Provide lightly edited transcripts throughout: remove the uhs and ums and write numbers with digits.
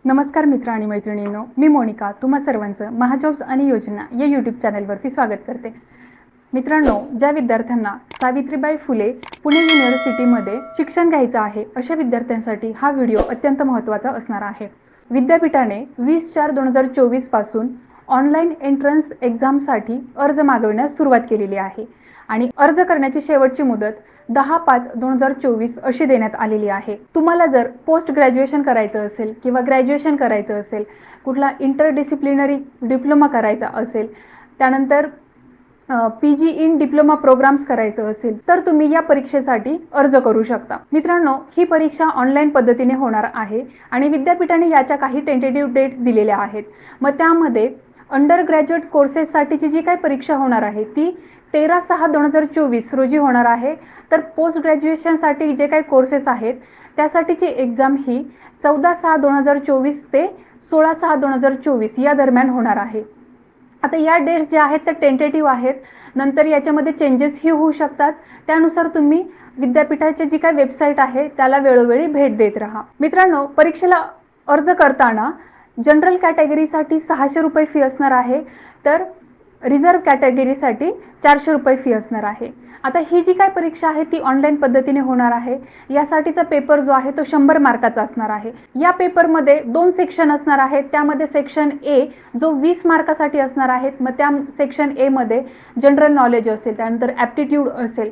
नमस्कार मित्र आणि मैत्रिणींनो, मी मोनिका तुम्हा सर्वांचं महाजॉब्स आणि योजना या यूट्यूब चॅनलवरती स्वागत करते। मित्रांनो, ज्या विद्यार्थ्यांना सावित्रीबाई फुले पुणे युनिव्हर्सिटीमध्ये शिक्षण घ्यायचं आहे अशा विद्यार्थ्यांसाठी हा व्हिडिओ अत्यंत महत्त्वाचा असणार आहे। विद्यापीठाने 20/4/2024 पासून ऑनलाईन एंट्रन्स एक्झामसाठी अर्ज मागवण्यास सुरुवात केलेली आहे आणि अर्ज करण्याची शेवटची मुदत 10/5/2024 अशी देण्यात आलेली आहे। तुम्हाला जर पोस्ट ग्रॅज्युएशन करायचं असेल किंवा ग्रॅज्युएशन करायचं असेल, कुठला इंटरडिसिप्लिनरी डिप्लोमा करायचा असेल, त्यानंतर PG इन डिप्लोमा प्रोग्राम्स करायचं असेल तर तुम्ही या परीक्षेसाठी अर्ज करू शकता। मित्रांनो, ही परीक्षा ऑनलाईन पद्धतीने होणार आहे आणि विद्यापीठाने याच्या काही टेंटेटिव्ह डेट्स दिलेल्या आहेत। मग त्यामध्ये अंडर ग्रॅज्युएट कोर्सेससाठीची जी काही परीक्षा होणार आहे ती 13/6/2024 रोजी होणार आहे। तर पोस्ट ग्रॅज्युएशनसाठी जे काही कोर्सेस आहेत त्यासाठीची एक्झाम ही 14/6/2024 ते 16/6/2024 या दरम्यान होणार आहे। आता या डेट्स ज्या आहेत त्या टेंटेटिव्ह आहेत, नंतर याच्यामध्ये चेंजेसही होऊ शकतात। त्यानुसार तुम्ही विद्यापीठाची जी काही वेबसाईट आहे त्याला वेळोवेळी भेट देत राहा। मित्रांनो, परीक्षेला अर्ज करताना जनरल कॅटेगरीसाठी 600 रुपये फी असणार आहे, तर रिझर्व कॅटेगरीसाठी 400 रुपये फी असणार आहे। आता ही जी काय परीक्षा आहे ती ऑनलाईन पद्धतीने होणार आहे। यासाठीचा पेपर जो आहे तो 100 मार्काचा असणार आहे। या पेपरमध्ये 2 सेक्शन असणार आहेत। त्यामध्ये सेक्शन ए जो 20 मार्कासाठी असणार आहे। मग त्या सेक्शन ए मध्ये जनरल नॉलेज असेल, त्यानंतर ॲप्टिट्यूड असेल,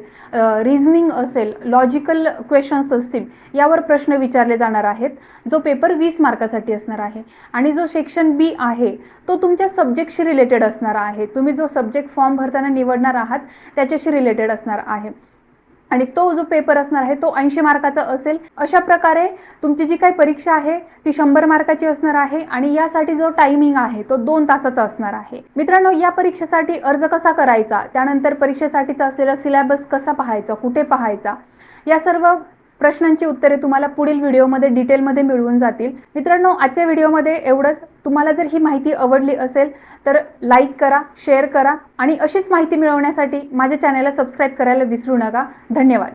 रिझनिंग असेल, लॉजिकल क्वेश्चन्स असतील, यावर प्रश्न विचारले जाणार आहेत, जो पेपर 20 मार्कासाठी असणार आहे। आणि जो सेक्शन बी आहे तो तुमच्या सब्जेक्टशी रिलेटेड असणार आहे। तुम्ही जो सब्जेक्ट फॉर्म भरताना निवडणार आहात त्याच्याशी रिलेटेड असणार आहे आणि तो जो पेपर असणार आहे तो 80 मार्काचा असेल। अशा प्रकारे तुमची जी काही परीक्षा आहे ती 100 मार्काची असणार आहे आणि यासाठी जो टायमिंग आहे तो 2 तासाचा असणार आहे। मित्रांनो, या परीक्षेसाठी अर्ज कसा करायचा, त्यानंतर परीक्षेसाठीचा असलेला सिलेबस कसा पाहायचा, कुठे पाहायचा, या सर्व प्रश्नांची उत्तरे तुम्हाला पुढील व्हिडिओमध्ये डिटेलमध्ये मिळून जातील। मित्रांनो, आजच्या व्हिडिओमध्ये एवढंच। तुम्हाला जर ही माहिती आवडली असेल तर लाईक करा, शेअर करा आणि अशीच माहिती मिळवण्यासाठी माझ्या चॅनलला सबस्क्राईब करायला विसरू नका। धन्यवाद।